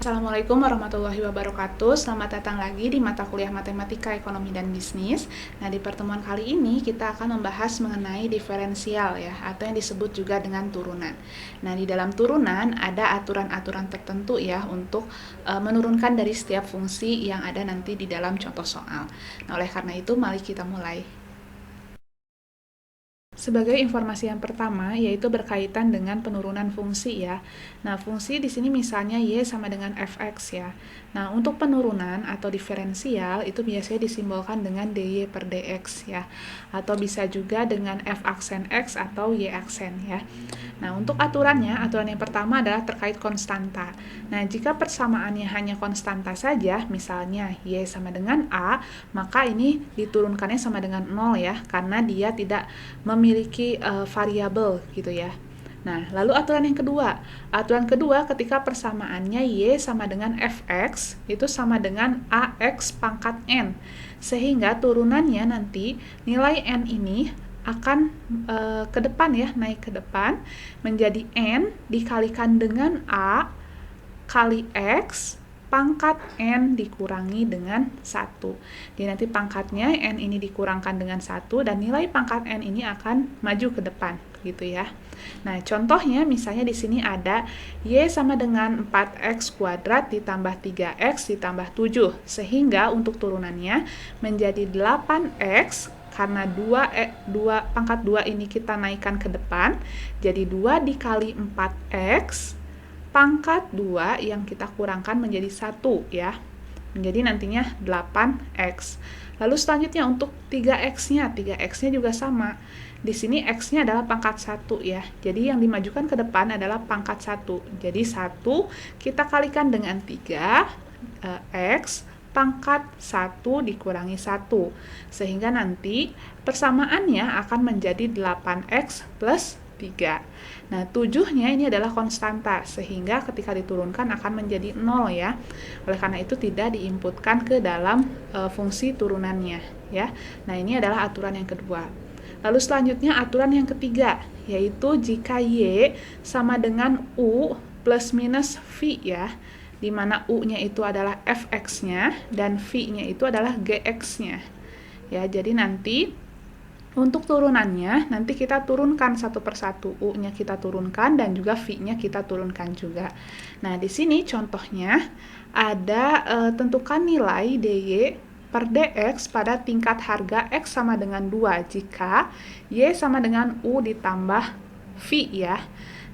Assalamualaikum warahmatullahi wabarakatuh. Selamat datang lagi di mata kuliah Matematika, Ekonomi, dan Bisnis. Nah, di pertemuan kali ini kita akan membahas mengenai diferensial ya, atau yang disebut juga dengan turunan. Nah, di dalam turunan ada aturan-aturan tertentu ya untuk menurunkan dari setiap fungsi yang ada nanti di dalam contoh soal. Nah, oleh karena itu mari kita mulai. Sebagai informasi yang pertama, yaitu berkaitan dengan penurunan fungsi ya. Nah, fungsi di sini misalnya Y sama dengan Fx ya. Nah, untuk penurunan atau diferensial itu biasanya disimbolkan dengan dy per dx ya. Atau bisa juga dengan F aksen X atau Y aksen ya. Nah, untuk aturan yang pertama adalah terkait konstanta. Nah, jika persamaannya hanya konstanta saja, misalnya Y sama dengan A, maka ini diturunkannya sama dengan 0 ya, karena dia tidak memiliki variabel gitu ya. Nah, lalu aturan yang kedua. Aturan kedua ketika persamaannya Y sama dengan Fx, itu sama dengan Ax pangkat N. Sehingga turunannya nanti nilai N ini akan ke depan ya, naik ke depan menjadi N dikalikan dengan A kali X pangkat N dikurangi dengan 1. Jadi nanti pangkatnya N ini dikurangkan dengan 1 dan nilai pangkat N ini akan maju ke depan gitu ya. Nah, contohnya misalnya di sini ada Y sama dengan 4X kuadrat ditambah 3X ditambah 7. Sehingga untuk turunannya menjadi 8X karena 2 pangkat 2 ini kita naikkan ke depan. Jadi 2 dikali 4X pangkat 2 yang kita kurangkan menjadi 1 ya. Menjadi nantinya 8x. Lalu selanjutnya untuk 3x-nya, 3x-nya juga sama. Di sini x-nya adalah pangkat 1 ya. Jadi yang dimajukan ke depan adalah pangkat 1. Jadi 1 kita kalikan dengan 3x pangkat 1 dikurangi 1. Sehingga nanti persamaannya akan menjadi 8x plus 3. Nah, 7-nya ini adalah konstanta, sehingga ketika diturunkan akan menjadi 0 ya. Oleh karena itu tidak diinputkan ke dalam fungsi turunannya ya. Nah, ini adalah aturan yang kedua. Lalu selanjutnya aturan yang ketiga, yaitu jika Y sama dengan U plus minus V ya, di mana U-nya itu adalah Fx-nya dan V-nya itu adalah Gx-nya. Ya, jadi nanti untuk turunannya, nanti kita turunkan satu persatu. U-nya kita turunkan dan juga V-nya kita turunkan juga. Nah, di sini contohnya ada tentukan nilai dy per dx pada tingkat harga x sama dengan 2 jika y sama dengan u ditambah v ya.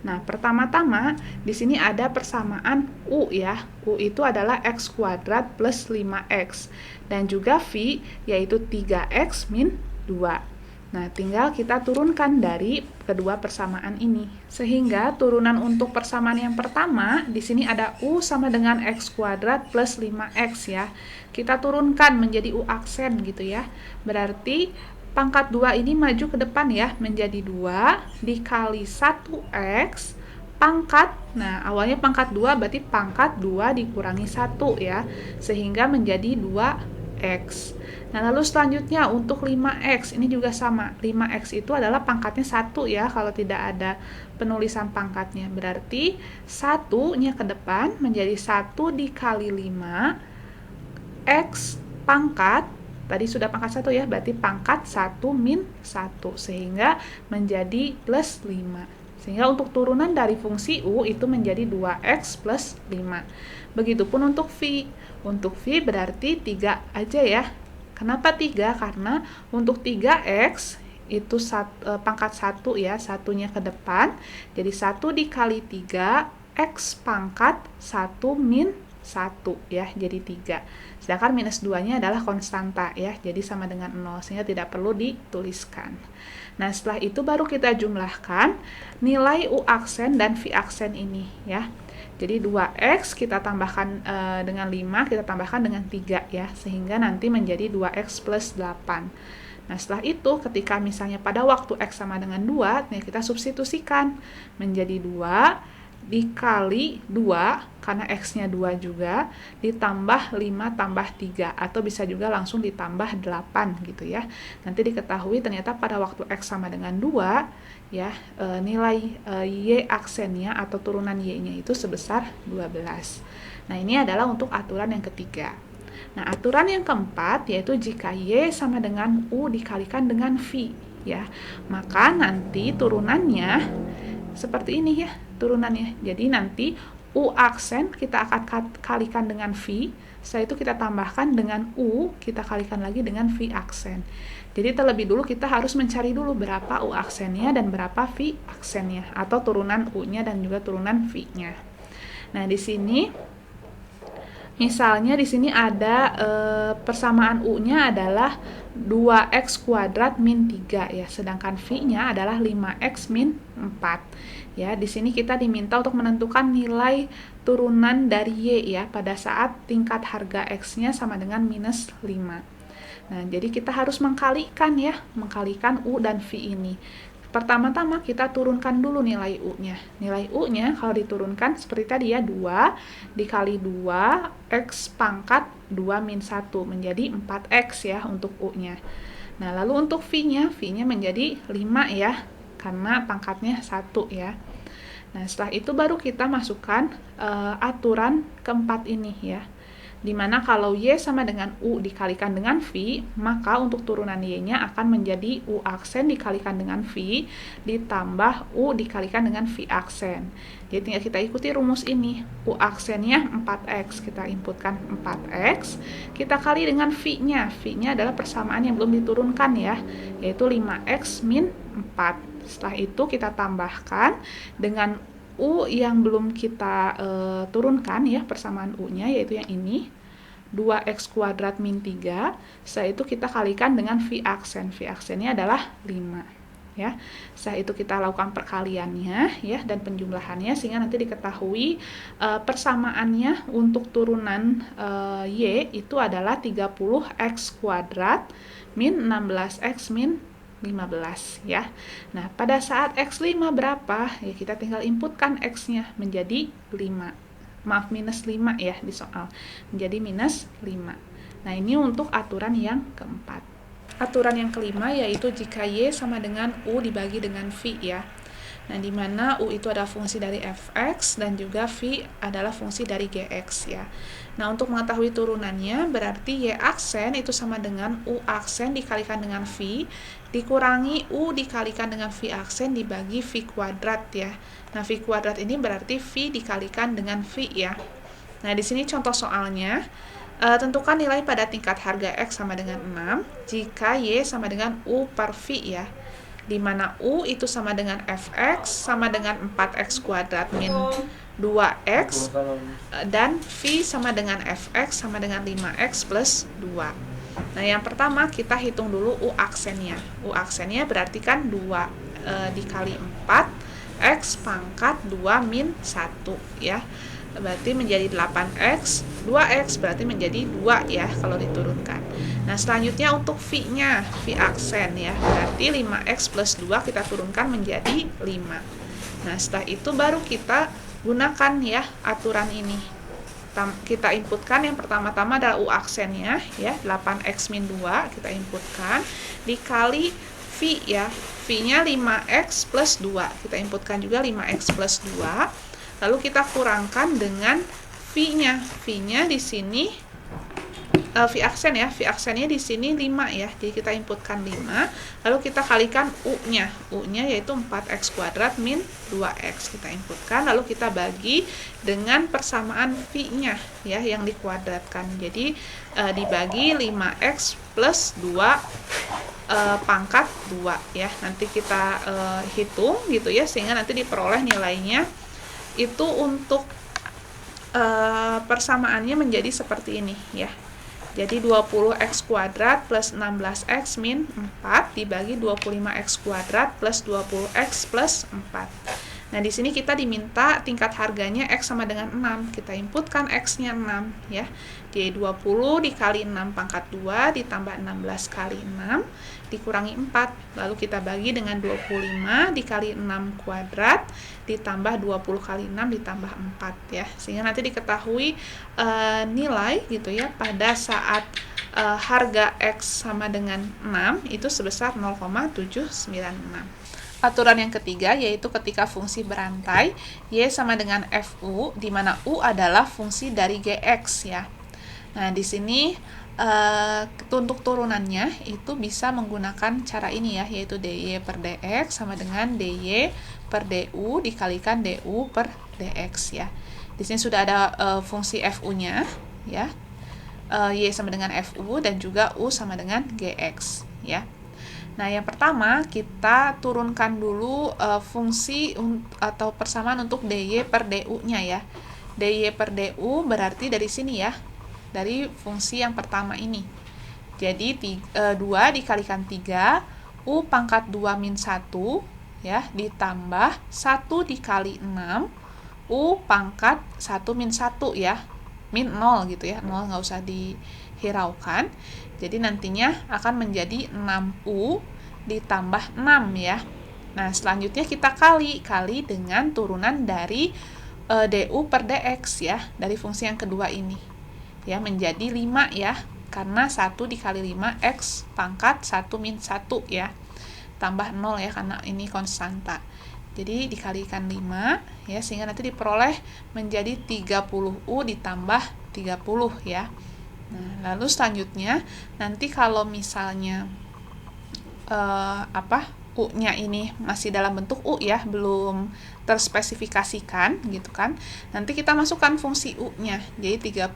Nah, pertama-tama di sini ada persamaan u ya. U itu adalah x kuadrat plus 5x dan juga v yaitu 3x min 2. Nah, tinggal kita turunkan dari kedua persamaan ini. Sehingga turunan untuk persamaan yang pertama, di sini ada U sama dengan X kuadrat plus 5X ya. Kita turunkan menjadi U aksen gitu ya. Berarti pangkat 2 ini maju ke depan ya, menjadi 2 dikali 1X pangkat, nah awalnya pangkat 2 berarti pangkat 2 dikurangi 1 ya. Sehingga menjadi 2X. Nah, lalu selanjutnya untuk 5x ini juga sama. 5x itu adalah pangkatnya 1 ya, kalau tidak ada penulisan pangkatnya. Berarti 1-nya ke depan menjadi 1 dikali 5 x pangkat, tadi sudah pangkat 1 ya, berarti pangkat 1 min 1 sehingga menjadi plus 5. Sehingga untuk turunan dari fungsi U itu menjadi 2x plus 5. Begitupun untuk V. Untuk V berarti 3 aja ya. Kenapa 3? Karena untuk 3x itu pangkat 1 ya, satunya ke depan. Jadi 1 dikali 3, x pangkat 1 min 1 ya, jadi 3. Sedangkan minus 2-nya adalah konstanta ya, jadi sama dengan 0, sehingga tidak perlu dituliskan. Nah, setelah itu baru kita jumlahkan nilai U aksen dan V aksen ini ya. Jadi 2x kita tambahkan dengan 5, kita tambahkan dengan 3 ya, sehingga nanti menjadi 2x plus 8. Nah, setelah itu ketika misalnya pada waktu x sama dengan 2, nih kita substitusikan menjadi 2 dikali 2, karena x-nya 2 juga, ditambah 5 tambah 3, atau bisa juga langsung ditambah 8 gitu ya. Nanti diketahui ternyata pada waktu x sama dengan 2, ya nilai y aksennya atau turunan y-nya itu sebesar 12. Nah, ini adalah untuk aturan yang ketiga. Nah, aturan yang keempat yaitu jika Y sama dengan U dikalikan dengan V, ya. Maka nanti turunannya seperti ini ya, turunannya. Jadi nanti U aksen kita akan kalikan dengan V, setelah itu kita tambahkan dengan U, kita kalikan lagi dengan V aksen. Jadi terlebih dulu kita harus mencari dulu berapa U aksennya dan berapa V aksennya, atau turunan U-nya dan juga turunan V-nya. Nah, di sini misalnya di sini ada persamaan U-nya adalah 2x kuadrat min 3 ya, sedangkan V-nya adalah 5x min 4. Ya, di sini kita diminta untuk menentukan nilai turunan dari Y ya pada saat tingkat harga X-nya sama dengan minus 5. Nah, jadi kita harus mengkalikan ya, mengkalikan U dan V ini. Pertama-tama kita turunkan dulu nilai U-nya. Nilai U-nya kalau diturunkan seperti tadi ya, 2 dikali 2 X pangkat 2 min 1 menjadi 4X ya untuk U-nya. Nah, lalu untuk V-nya menjadi 5 ya, karena pangkatnya 1 ya. Nah, setelah itu baru kita masukkan aturan keempat ini ya. Dimana kalau Y sama dengan U dikalikan dengan V, maka untuk turunan Y-nya akan menjadi U aksen dikalikan dengan V, ditambah U dikalikan dengan V aksen. Jadi tinggal kita ikuti rumus ini. U aksennya 4X, kita inputkan 4X, kita kali dengan V-nya. V-nya adalah persamaan yang belum diturunkan ya, yaitu 5X min 4. Setelah itu kita tambahkan dengan U yang belum kita turunkan ya, persamaan U-nya yaitu yang ini, 2x kuadrat min 3. Setelah itu kita kalikan dengan V aksen. V aksennya adalah 5 ya. Setelah itu kita lakukan perkaliannya ya dan penjumlahannya sehingga nanti diketahui persamaannya untuk turunan Y itu adalah 30x kuadrat min 16x min 15 ya. Nah, pada saat X5 berapa? Ya kita tinggal inputkan X-nya menjadi 5. Maaf, minus 5 ya di soal. Menjadi minus 5. Nah, ini untuk aturan yang keempat. Aturan yang kelima yaitu jika Y sama dengan U dibagi dengan V ya. Nah, di mana U itu adalah fungsi dari fx dan juga V adalah fungsi dari gx ya. Nah, untuk mengetahui turunannya berarti Y aksen itu sama dengan U aksen dikalikan dengan V dikurangi U dikalikan dengan V aksen dibagi V kuadrat ya. Nah, V kuadrat ini berarti V dikalikan dengan V ya. Nah, di sini contoh soalnya, tentukan nilai pada tingkat harga X sama dengan 6 jika Y sama dengan U per V ya. Di mana U itu sama dengan fx sama dengan 4x kuadrat min 2x dan V sama dengan fx sama dengan 5x plus 2. Nah, yang pertama kita hitung dulu U aksennya. U aksennya berarti kan 2 dikali 4 X pangkat 2 min 1 ya. Berarti menjadi 8X, 2X berarti menjadi 2 ya kalau diturunkan. Nah, selanjutnya untuk V-nya, V aksen ya, berarti 5X plus 2 kita turunkan menjadi 5. Nah, setelah itu baru kita gunakan ya aturan ini. Kita inputkan yang pertama-tama adalah U aksennya ya, 8X min 2 kita inputkan, dikali V ya, V-nya 5X plus 2, kita inputkan juga 5X plus 2. Lalu kita kurangkan dengan V-nya. V-nya di sini V aksen ya. V aksennya di sini 5 ya. Jadi kita inputkan 5. Lalu kita kalikan U-nya. U-nya yaitu 4x kuadrat min 2x. Kita inputkan lalu kita bagi dengan persamaan V-nya ya yang dikuadratkan. Jadi dibagi 5x plus 2 pangkat 2 ya. Nanti kita hitung gitu ya sehingga nanti diperoleh nilainya itu untuk persamaannya menjadi seperti ini ya. Jadi 20x kuadrat plus 16x min 4 dibagi 25x kuadrat plus 20x plus 4. Nah, di sini kita diminta tingkat harganya X sama dengan 6. Kita inputkan X-nya 6 ya. Jadi 20 dikali 6 pangkat 2 ditambah 16 kali 6 dikurangi 4. Lalu kita bagi dengan 25 dikali 6 kuadrat ditambah 20 kali 6 ditambah 4 ya. Sehingga nanti diketahui nilai gitu ya pada saat harga X sama dengan 6 itu sebesar 0,796. Aturan yang ketiga yaitu ketika fungsi berantai Y sama dengan FU, di mana U adalah fungsi dari GX ya. Nah, di sini untuk turunannya itu bisa menggunakan cara ini ya, yaitu DY per DX sama dengan DY per DU dikalikan DU per DX ya. Di sini sudah ada fungsi FU-nya ya. Y sama dengan FU dan juga U sama dengan GX ya. Nah, yang pertama kita turunkan dulu fungsi atau persamaan untuk DY per DU-nya ya. DY per DU berarti dari sini ya, dari fungsi yang pertama ini. Jadi 2 dikalikan 3, U pangkat 2 min 1 ya, ditambah 1 dikali 6, U pangkat 1 min 1 ya, min 0 gitu ya, 0 nggak usah dihiraukan. Jadi nantinya akan menjadi 6U ditambah 6 ya. Nah, selanjutnya kita kali dengan turunan dari DU per DX ya, dari fungsi yang kedua ini. Ya, menjadi 5 ya, karena 1 dikali 5 X pangkat 1 min 1 ya. Tambah 0 ya, karena ini konstanta. Jadi dikalikan 5 ya, sehingga nanti diperoleh menjadi 30U ditambah 30 ya. Nah, lalu selanjutnya nanti kalau misalnya U-nya ini masih dalam bentuk U ya, belum terspesifikasikan gitu kan. Nanti kita masukkan fungsi U-nya. Jadi 30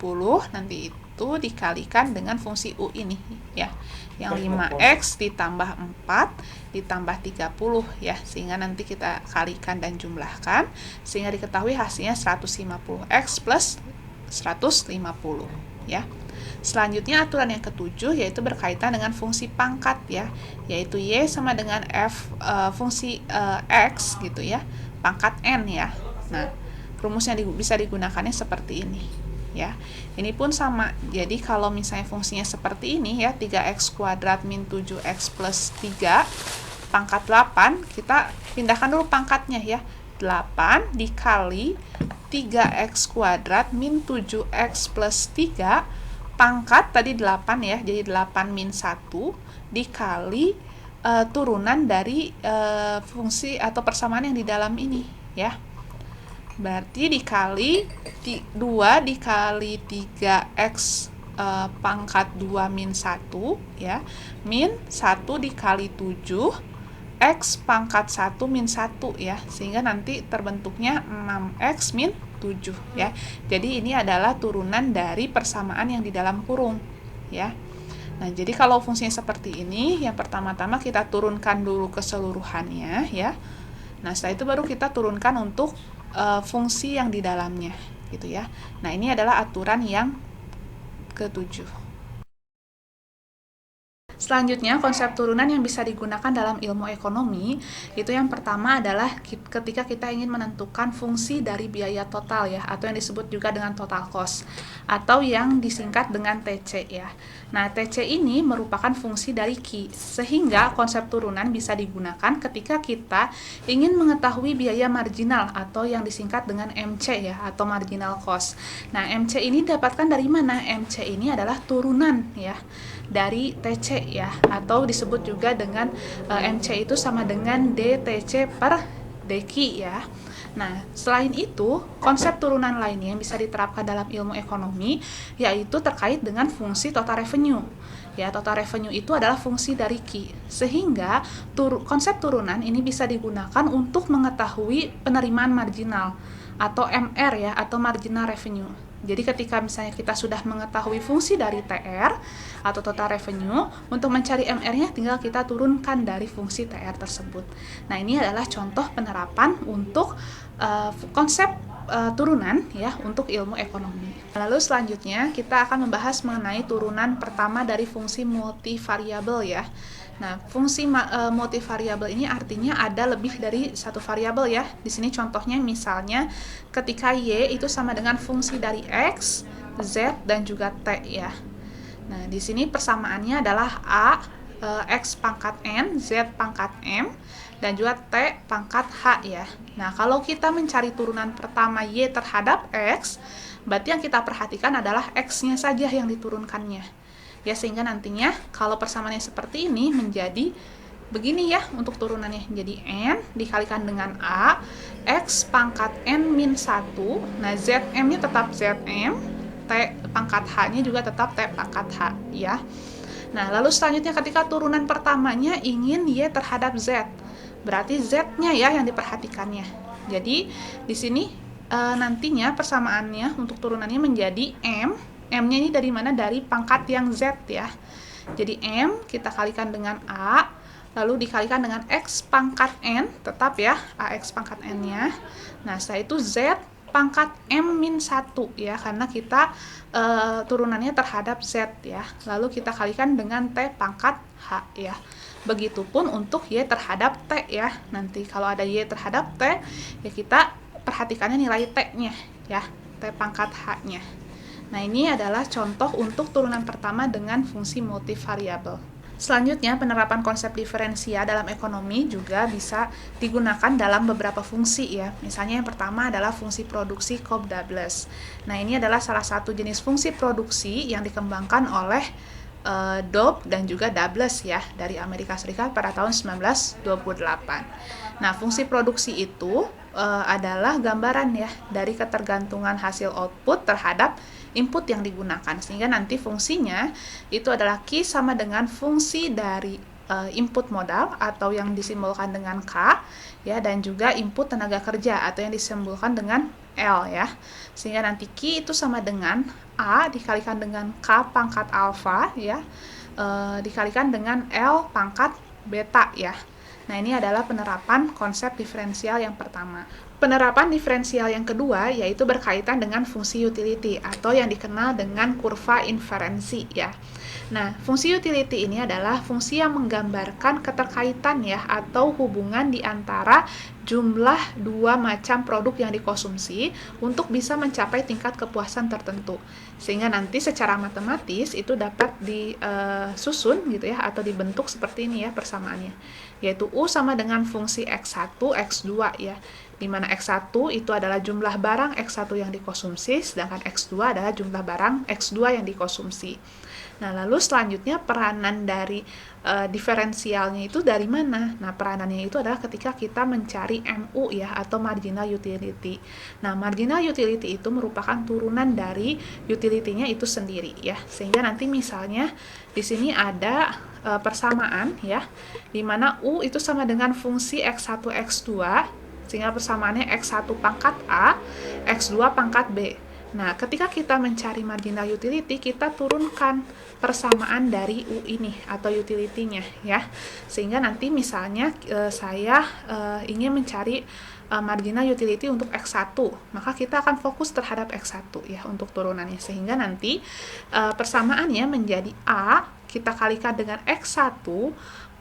nanti itu dikalikan dengan fungsi U ini ya. Yang 5X ditambah 4 ditambah 30 ya, sehingga nanti kita kalikan dan jumlahkan sehingga diketahui hasilnya 150X plus 150 ya. Selanjutnya aturan yang ketujuh yaitu berkaitan dengan fungsi pangkat ya, yaitu Y sama dengan fungsi X gitu ya, pangkat N ya. Nah, rumusnya bisa digunakannya seperti ini ya. Ini pun sama, jadi kalau misalnya fungsinya seperti ini ya, 3x kuadrat min 7x plus 3 pangkat 8, kita pindahkan dulu pangkatnya ya, 8 dikali 3x kuadrat min 7x plus 3 pangkat tadi 8 ya, jadi 8 min 1 dikali turunan dari fungsi atau persamaan yang di dalam ini ya. Berarti dikali 2 dikali 3x pangkat 2 min 1 ya, min 1 dikali 7 X pangkat 1 min 1 ya, sehingga nanti terbentuknya 6X min 7 ya. Jadi ini adalah turunan dari persamaan yang di dalam kurung ya. Nah, jadi kalau fungsinya seperti ini, yang pertama-tama kita turunkan dulu keseluruhannya ya. Nah, setelah itu baru kita turunkan untuk fungsi yang di dalamnya gitu ya. Nah, ini adalah aturan yang ketujuh. Selanjutnya, konsep turunan yang bisa digunakan dalam ilmu ekonomi, itu yang pertama adalah ketika kita ingin menentukan fungsi dari biaya total ya, atau yang disebut juga dengan total cost, atau yang disingkat dengan TC ya. Nah, TC ini merupakan fungsi dari Q, sehingga konsep turunan bisa digunakan ketika kita ingin mengetahui biaya marginal, atau yang disingkat dengan MC ya, atau marginal cost. Nah, MC ini dapatkan dari mana? MC ini adalah turunan ya, dari TC ya, atau disebut juga dengan MC itu sama dengan DTC per DQ ya. Nah, selain itu, konsep turunan lainnya yang bisa diterapkan dalam ilmu ekonomi yaitu terkait dengan fungsi total revenue. Ya, total revenue itu adalah fungsi dari Q. Sehingga konsep turunan ini bisa digunakan untuk mengetahui penerimaan marginal atau MR ya, atau marginal revenue. Jadi ketika misalnya kita sudah mengetahui fungsi dari TR atau total revenue, untuk mencari MR-nya tinggal kita turunkan dari fungsi TR tersebut. Nah, ini adalah contoh penerapan untuk konsep turunan ya untuk ilmu ekonomi. Lalu selanjutnya kita akan membahas mengenai turunan pertama dari fungsi multivariabel ya. Nah, fungsi multivariabel ini artinya ada lebih dari satu variabel ya. Di sini contohnya misalnya ketika Y itu sama dengan fungsi dari X, Z, dan juga T ya. Nah, di sini persamaannya adalah A, X pangkat N, Z pangkat M, dan juga T pangkat H ya. Nah, kalau kita mencari turunan pertama Y terhadap X, berarti yang kita perhatikan adalah X-nya saja yang diturunkannya. Ya, sehingga nantinya kalau persamaannya seperti ini menjadi Begini ya untuk turunannya. Jadi N dikalikan dengan A, X pangkat N min 1. Nah, ZM-nya tetap ZM, T pangkat H-nya juga tetap T pangkat H, ya. Nah, lalu selanjutnya ketika turunan pertamanya ingin Y terhadap Z. Berarti Z-nya ya yang diperhatikannya. Jadi, di sini nantinya persamaannya untuk turunannya menjadi M. M-nya ini dari mana? Dari pangkat yang Z ya. Jadi M kita kalikan dengan A, lalu dikalikan dengan X pangkat N, tetap ya, AX pangkat N-nya. Nah, setelah itu Z pangkat M min 1 ya, karena kita turunannya terhadap Z ya. Lalu kita kalikan dengan T pangkat H ya. Begitupun untuk Y terhadap T ya. Nanti kalau ada Y terhadap T, ya kita perhatikannya nilai T-nya ya, T pangkat H-nya. Nah, ini adalah contoh untuk turunan pertama dengan fungsi multivariabel. Selanjutnya, penerapan konsep diferensial dalam ekonomi juga bisa digunakan dalam beberapa fungsi ya. Misalnya yang pertama adalah fungsi produksi Cobb-Douglas. Nah, ini adalah salah satu jenis fungsi produksi yang dikembangkan oleh Cobb dan juga Douglas ya dari Amerika Serikat pada tahun 1928. Nah, fungsi produksi itu adalah gambaran ya dari ketergantungan hasil output terhadap input yang digunakan, sehingga nanti fungsinya itu adalah Q sama dengan fungsi dari input modal atau yang disimbolkan dengan K ya, dan juga input tenaga kerja atau yang disimbolkan dengan L ya, sehingga nanti Q itu sama dengan A dikalikan dengan K pangkat alfa ya, dikalikan dengan L pangkat beta ya. Nah, ini adalah penerapan konsep diferensial yang pertama. Penerapan diferensial yang kedua yaitu berkaitan dengan fungsi utility atau yang dikenal dengan kurva inferensi ya. Nah, fungsi utility ini adalah fungsi yang menggambarkan keterkaitan ya atau hubungan di antara jumlah dua macam produk yang dikonsumsi untuk bisa mencapai tingkat kepuasan tertentu. Sehingga nanti secara matematis itu dapat disusun gitu ya atau dibentuk seperti ini ya persamaannya. Yaitu U sama dengan fungsi X1, X2 ya. Di mana X1 itu adalah jumlah barang X1 yang dikonsumsi, sedangkan X2 adalah jumlah barang X2 yang dikonsumsi. Nah, lalu selanjutnya peranan dari diferensialnya itu dari mana? Nah, peranannya itu adalah ketika kita mencari MU ya, atau marginal utility. Nah, marginal utility itu merupakan turunan dari utility-nya itu sendiri ya. Sehingga nanti misalnya di sini ada persamaan ya, di mana U itu sama dengan fungsi X1, X2, sehingga persamaannya X1 pangkat A, X2 pangkat B. Nah, ketika kita mencari marginal utility, kita turunkan persamaan dari U ini atau utility-nya ya. Sehingga nanti misalnya saya ingin mencari marginal utility untuk X1, maka kita akan fokus terhadap X1 ya untuk turunannya. Sehingga nanti persamaannya menjadi A kita kalikan dengan X1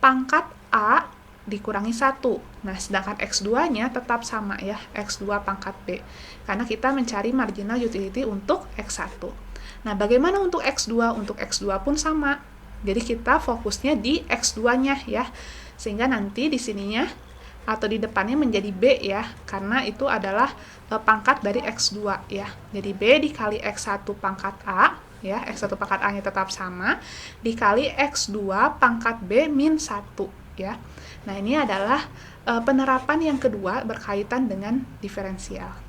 pangkat A dikurangi 1. Nah, sedangkan X2-nya tetap sama ya, X2 pangkat B. Karena kita mencari marginal utility untuk X1. Nah, bagaimana untuk X2? Untuk X2 pun sama. Jadi kita fokusnya di X2-nya ya. Sehingga nanti di sininya atau di depannya menjadi B ya, karena itu adalah pangkat dari X2 ya. Jadi B dikali X1 pangkat A ya, X1 pangkat A-nya tetap sama, dikali X2 pangkat B min 1 ya. Nah, ini adalah penerapan yang kedua berkaitan dengan diferensial.